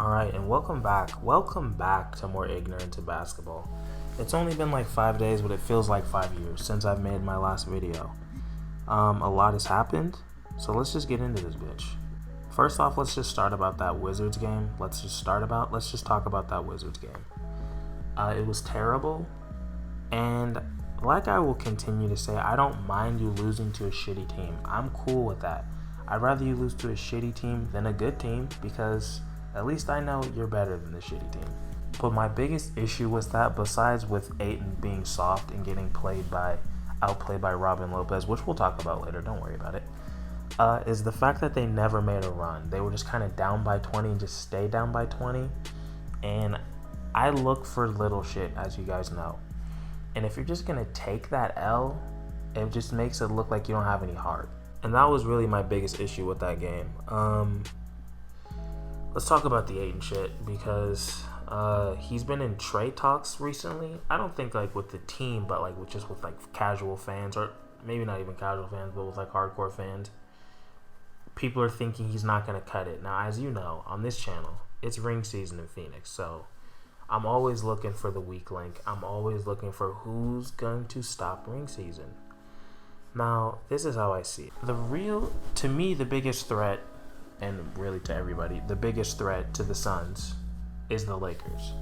Alright, and welcome back. Welcome back to More Ignorant to Basketball. It's only been like 5 days, but it feels like 5 years since I've made my last video. A lot has happened, so let's just get into this bitch. First off, let's just start about that Wizards game. Let's just talk about that Wizards game. It was terrible, and like I will continue to say, I don't mind you losing to a shitty team. I'm cool with that. I'd rather you lose to a shitty team than a good team because at least I know you're better than the shitty team. But my biggest issue was that, besides with Ayton being soft and getting outplayed by Robin Lopez, which we'll talk about later, don't worry about it, is the fact that they never made a run. They were just kind of down by 20 and just stayed down by 20. And I look for little shit, as you guys know. And if you're just going to take that L, it just makes it look like you don't have any heart. And that was really my biggest issue with that game. Let's talk about the Ayton shit, because he's been in trade talks recently. I don't think like with the team, but like with casual fans, or maybe not even casual fans, but with like hardcore fans. People are thinking he's not going to cut it. Now, as you know, on this channel, it's ring season in Phoenix, so I'm always looking for the weak link. I'm always looking for who's going to stop ring season. Now, this is how I see it. To me, the biggest threat, and really to everybody, the biggest threat to the Suns is the Lakers.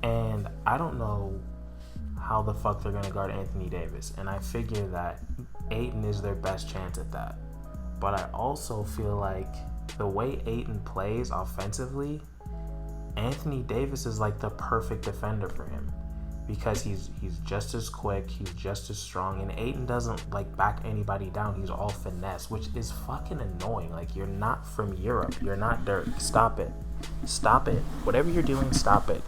And I don't know how the fuck they're going to guard Anthony Davis. And I figure that Ayton is their best chance at that. But I also feel like the way Ayton plays offensively, Anthony Davis is like the perfect defender for him. Because he's just as quick, he's just as strong, and Ayton doesn't like back anybody down. He's all finesse, which is fucking annoying. Like, you're not from Europe. You're not Dirk. Stop it. Stop it. Whatever you're doing, stop it.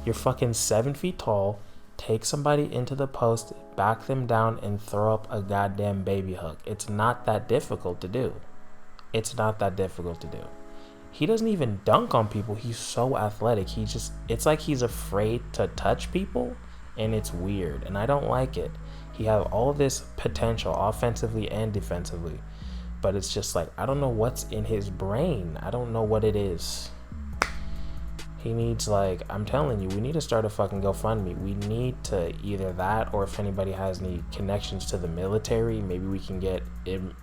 You're fucking 7 feet tall. Take somebody into the post, back them down, and throw up a goddamn baby hook. It's not that difficult to do. It's not that difficult to do. He doesn't even dunk on people. He's so athletic. It's like he's afraid to touch people. And it's weird, and I don't like it. He has all this potential offensively and defensively, but it's just like, I don't know what's in his brain. I don't know what it is. He needs, like, I'm telling you, we need to start a fucking GoFundMe. We need to either that, or if anybody has any connections to the military, maybe we can get him.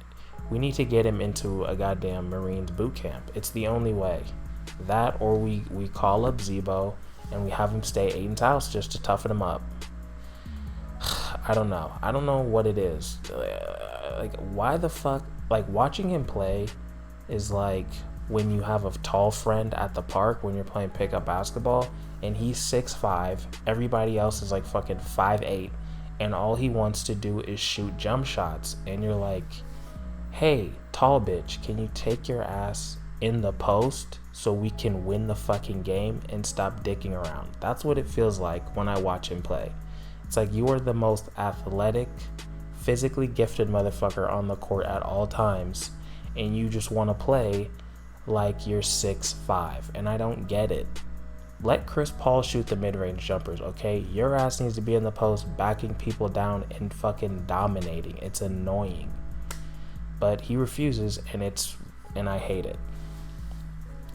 We need to get him into a goddamn Marines boot camp. It's the only way. That, or we call up Zebo and we have him stay at Ayton's house just to toughen him up. I don't know what it is. Like, why the fuck? Like, watching him play is like when you have a tall friend at the park when you're playing pickup basketball and he's 6'5", everybody else is like fucking 5'8", and all he wants to do is shoot jump shots, and you're like, hey, tall bitch, can you take your ass in the post so we can win the fucking game and stop dicking around? That's what it feels like when I watch him play. It's like you are the most athletic, physically gifted motherfucker on the court at all times, and you just want to play like you're 6'5", and I don't get it. Let Chris Paul shoot the mid-range jumpers, okay? Your ass needs to be in the post, backing people down and fucking dominating. It's annoying. But he refuses, and I hate it.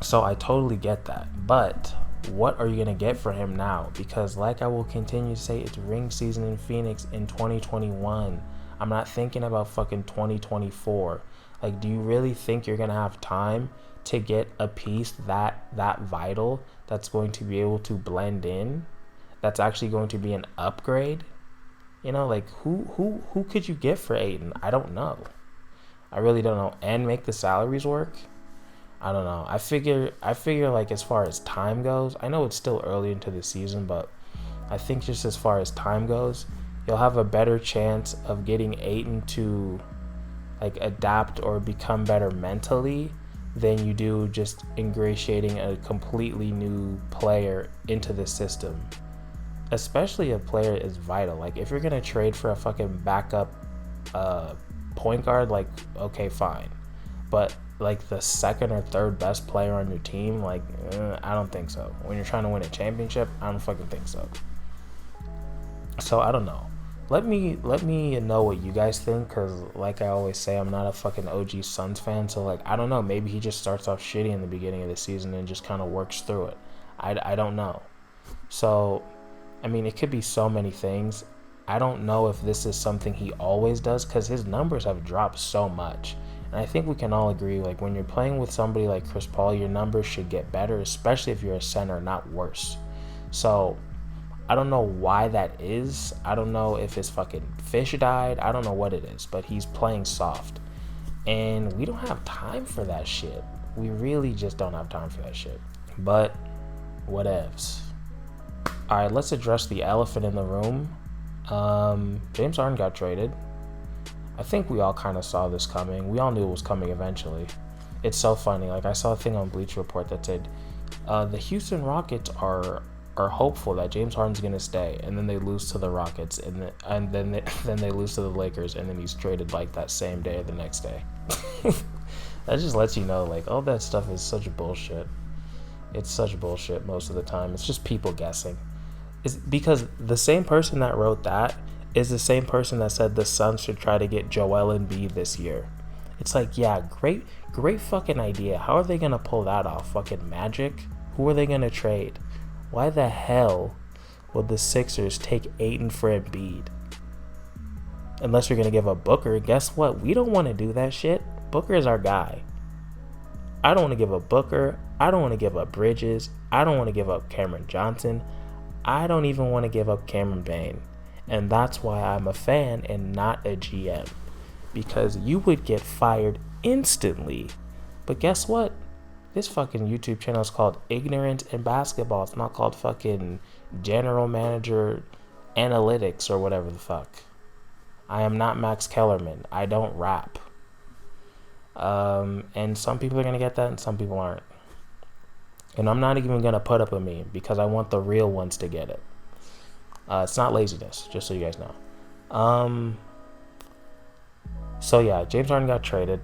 So I totally get that. But what are you going to get for him now? Because like I will continue to say, it's ring season in Phoenix in 2021. I'm not thinking about fucking 2024. Like, do you really think you're going to have time to get a piece that vital that's going to be able to blend in? That's actually going to be an upgrade? You know, like, who could you get for Ayton? I don't know. I really don't know. And make the salaries work? I don't know. I figure like, as far as time goes, I know it's still early into the season, but I think just as far as time goes, you'll have a better chance of getting Ayton to like adapt or become better mentally than you do just ingratiating a completely new player into the system. Especially a player is vital. Like, if you're gonna trade for a fucking backup point guard, like, okay, fine. But like the second or third best player on your team, like, I don't think so. When you're trying to win a championship, I don't fucking think so. So I don't know. Let me know what you guys think, because like I always say, I'm not a fucking OG Suns fan, so like I don't know, maybe he just starts off shitty in the beginning of the season and just kind of works through it. I don't know. So, I mean, it could be so many things. I don't know if this is something he always does, because his numbers have dropped so much. And I think we can all agree, like, when you're playing with somebody like Chris Paul, your numbers should get better, especially if you're a center, not worse. So, I don't know why that is. I don't know if his fucking fish died. I don't know what it is, but he's playing soft. And we don't have time for that shit. We really just don't have time for that shit. But, whatevs. Alright, let's address the elephant in the room. James Harden got traded. I think we all kind of saw this coming. We all knew it was coming eventually. It's so funny. Like, I saw a thing on Bleacher Report that said the Houston Rockets are hopeful that James Harden's gonna stay, and then they lose to the Rockets, and then they lose to the Lakers, and then he's traded like that same day or the next day. That just lets you know, like, all that stuff is such bullshit. It's such bullshit most of the time. It's just people guessing. It's because the same person that wrote that is the same person that said the Suns should try to get Joel Embiid this year. It's like, yeah, great fucking idea. How are they gonna pull that off? Fucking Magic? Who are they gonna trade? Why the hell would the Sixers take Ayton for Embiid? Unless you're going to give up Booker. Guess what? We don't want to do that shit. Booker is our guy. I don't want to give up Booker. I don't want to give up Bridges. I don't want to give up Cameron Johnson. I don't even want to give up Cameron Payne. And that's why I'm a fan and not a GM. Because you would get fired instantly. But guess what? This fucking YouTube channel is called Ignorant in Basketball. It's not called fucking General Manager Analytics or whatever the fuck. I am not Max Kellerman. I don't rap. And some people are going to get that and some people aren't. And I'm not even going to put up a meme because I want the real ones to get it. It's not laziness, just so you guys know. So yeah, James Harden got traded.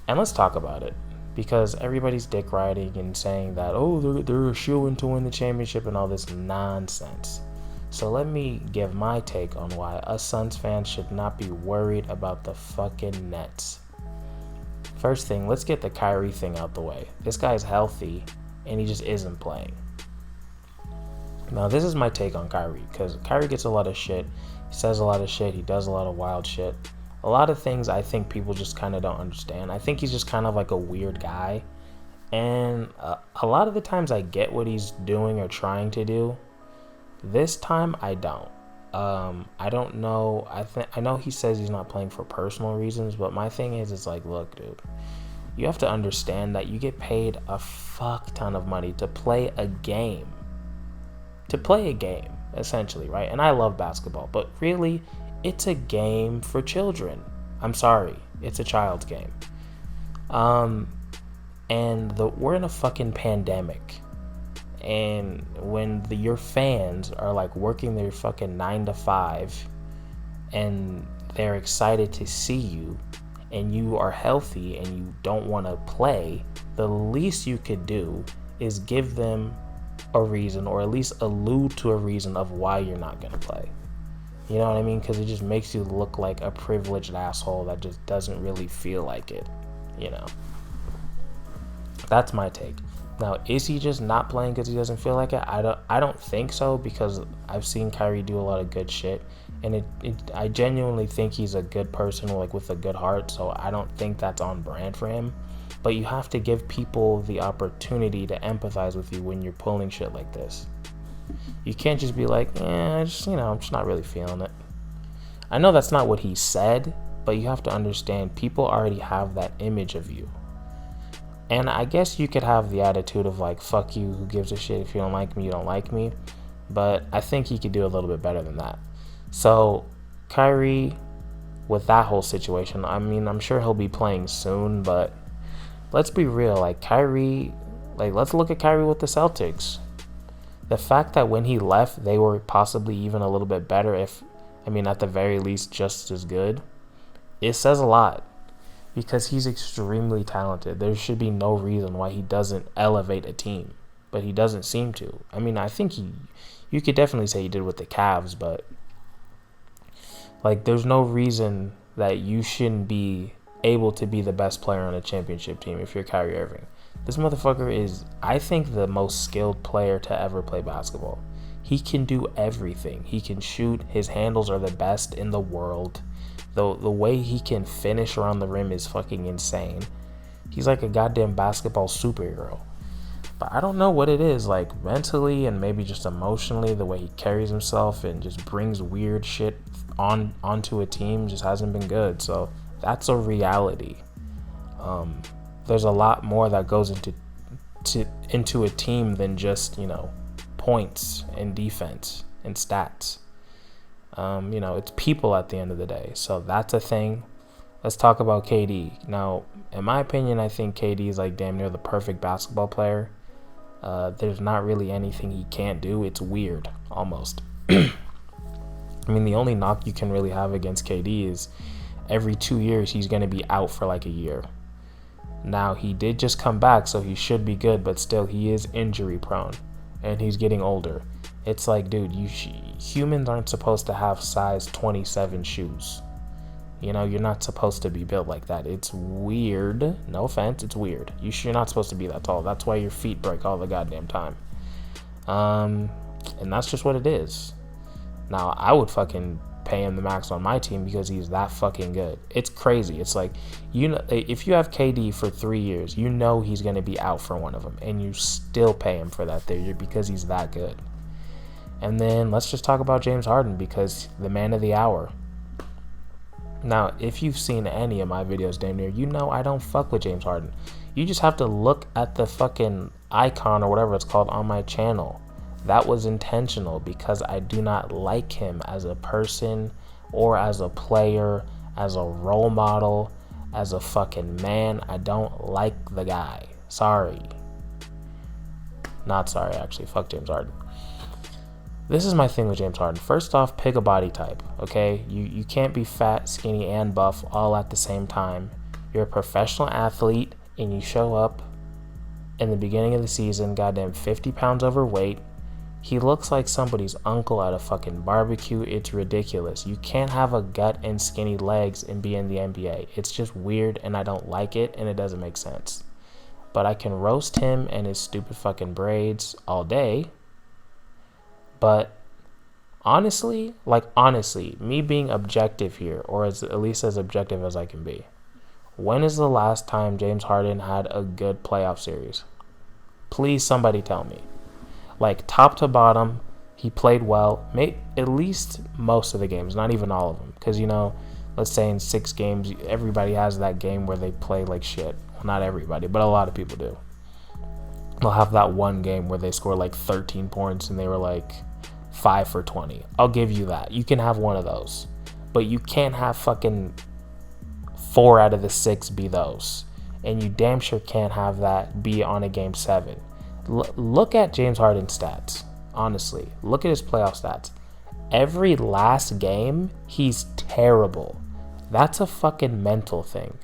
And let's talk about it. Because everybody's dick riding and saying that, oh, they're a shoo-in to win the championship and all this nonsense. So let me give my take on why us Suns fans should not be worried about the fucking Nets. First thing, let's get the Kyrie thing out the way. This guy's healthy and he just isn't playing. Now, this is my take on Kyrie, because Kyrie gets a lot of shit. He says a lot of shit. He does a lot of wild shit. A lot of things I think people just kind of don't understand. I think he's just kind of like a weird guy. And a lot of the times I get what he's doing or trying to do. This time I don't. I don't know. I know he says he's not playing for personal reasons, but my thing is, it's like, look, dude, you have to understand that you get paid a fuck ton of money to play a game. Essentially, right? And I love basketball, but really, it's a game for children. I'm sorry. It's a child's game. And we're in a fucking pandemic. And when your fans are like working their fucking 9 to 5 and they're excited to see you and you are healthy and you don't want to play, the least you could do is give them a reason, or at least allude to a reason of why you're not going to play. You know what I mean? Because it just makes you look like a privileged asshole that just doesn't really feel like it. You know? That's my take. Now, is he just not playing because he doesn't feel like it? I don't think so, because I've seen Kyrie do a lot of good shit, and I genuinely think he's a good person, like with a good heart. So I don't think that's on brand for him. But you have to give people the opportunity to empathize with you when you're pulling shit like this. You can't just be like, I'm just not really feeling it. I know that's not what he said, but you have to understand people already have that image of you. And I guess you could have the attitude of like, fuck you, who gives a shit? If you don't like me, you don't like me. But I think he could do a little bit better than that. So Kyrie, with that whole situation, I mean, I'm sure he'll be playing soon, but let's be real. Like Kyrie, let's look at Kyrie with the Celtics. The fact that when he left, they were possibly even a little bit better, at the very least, just as good, it says a lot. Because he's extremely talented. There should be no reason why he doesn't elevate a team. But he doesn't seem to. I mean, I think you could definitely say he did with the Cavs, but Like, there's no reason that you shouldn't be able to be the best player on a championship team if you're Kyrie Irving. This motherfucker is, I think, the most skilled player to ever play basketball. He can do everything. He can shoot. His handles are the best in the world. The way he can finish around the rim is fucking insane. He's like a goddamn basketball superhero. But I don't know what it is, like mentally and maybe just emotionally, the way he carries himself and just brings weird shit onto a team just hasn't been good. So that's a reality. There's a lot more that goes into a team than just, you know, points and defense and stats. You know, it's people at the end of the day. So that's a thing. Let's talk about KD. Now, in my opinion, I think KD is like damn near the perfect basketball player. There's not really anything he can't do. It's weird, almost. I mean, the only knock you can really have against KD is every 2 years he's going to be out for like a year. Now, he did just come back, so he should be good, but still, he is injury prone, and he's getting older. It's like, dude, humans aren't supposed to have size 27 shoes. You know, you're not supposed to be built like that. It's weird. No offense, it's weird. You're not supposed to be that tall. That's why your feet break all the goddamn time. And that's just what it is. Now, I would fucking pay him the max on my team because he's that fucking good. It's crazy. It's like, you know, if you have KD for 3 years, you know he's going to be out for one of them, and you still pay him for that 3 year because he's that good. And then let's just talk about James Harden, because the man of the hour. Now, if you've seen any of my videos, damn near, you know I don't fuck with James Harden. You just have to look at the fucking icon or whatever it's called on my channel. That was intentional because I do not like him as a person or as a player, as a role model, as a fucking man. I don't like the guy. Sorry. Not sorry, actually. Fuck James Harden. This is my thing with James Harden. First off, pick a body type, okay? You can't be fat, skinny, and buff all at the same time. You're a professional athlete, and you show up in the beginning of the season, goddamn 50 pounds overweight. He looks like somebody's uncle at a fucking barbecue. It's ridiculous. You can't have a gut and skinny legs and be in the NBA. It's just weird, and I don't like it, and it doesn't make sense. But I can roast him and his stupid fucking braids all day. But honestly, me being objective here, or at least as objective as I can be, when is the last time James Harden had a good playoff series? Please, somebody tell me. Like, top to bottom, he played well, at least most of the games, not even all of them. Because, you know, let's say in 6 games, everybody has that game where they play like shit. Well, not everybody, but a lot of people do. They'll have that one game where they score like 13 points and they were like 5 for 20. I'll give you that. You can have one of those. But you can't have fucking 4 out of the 6 be those. And you damn sure can't have that be on a game 7. Look at James Harden's stats. Honestly. Look at his playoff stats. Every last game, he's terrible. That's a fucking mental thing.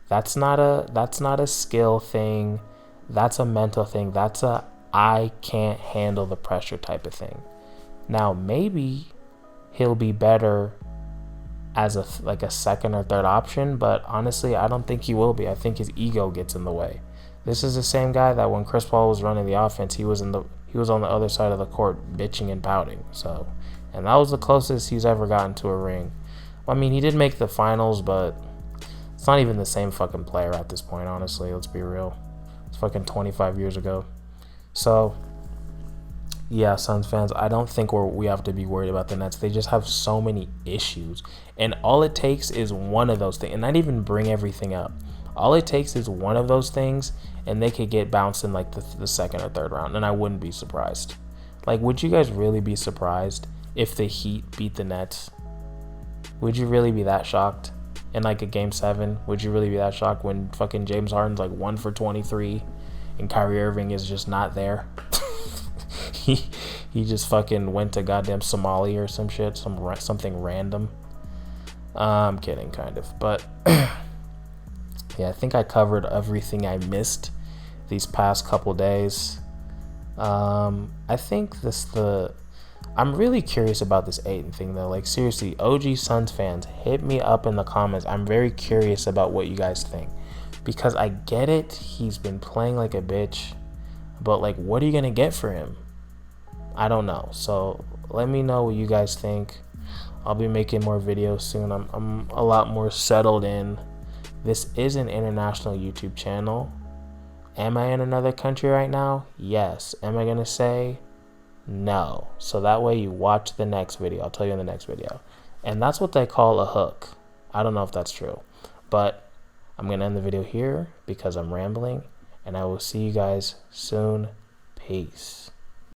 That's not a skill thing. That's a mental thing. That's a I can't handle the pressure type of thing. Now, maybe he'll be better as a second or third option, but honestly, I don't think he will be. I think his ego gets in the way. This is the same guy that when Chris Paul was running the offense, he was on the other side of the court bitching and pouting. So, and that was the closest he's ever gotten to a ring. I mean, he did make the finals, but it's not even the same fucking player at this point, honestly. Let's be real. It's fucking 25 years ago. So, yeah, Suns fans, I don't think we have to be worried about the Nets. They just have so many issues. And all it takes is one of those things. And not even bring everything up. All it takes is one of those things, and they could get bounced in like the second or third round. And I wouldn't be surprised. Like, would you guys really be surprised if the Heat beat the Nets? Would you really be that shocked? In like a game 7, would you really be that shocked when fucking James Harden's like 1 for 23 and Kyrie Irving is just not there? he just fucking went to goddamn Somalia or some shit, something random. I'm kidding, kind of, but yeah, I think I covered everything I missed these past couple days. I think I'm really curious about this Ayton thing though. Like seriously, OG Suns fans, hit me up in the comments. I'm very curious about what you guys think. Because I get it, he's been playing like a bitch. But like, what are you gonna get for him? I don't know. So let me know what you guys think. I'll be making more videos soon. I'm a lot more settled in. This is an international YouTube channel. Am I in another country right now? Yes. Am I gonna say no? So that way you watch the next video. I'll tell you in the next video. And that's what they call a hook. I don't know if that's true. But I'm gonna end the video here because I'm rambling. And I will see you guys soon. Peace.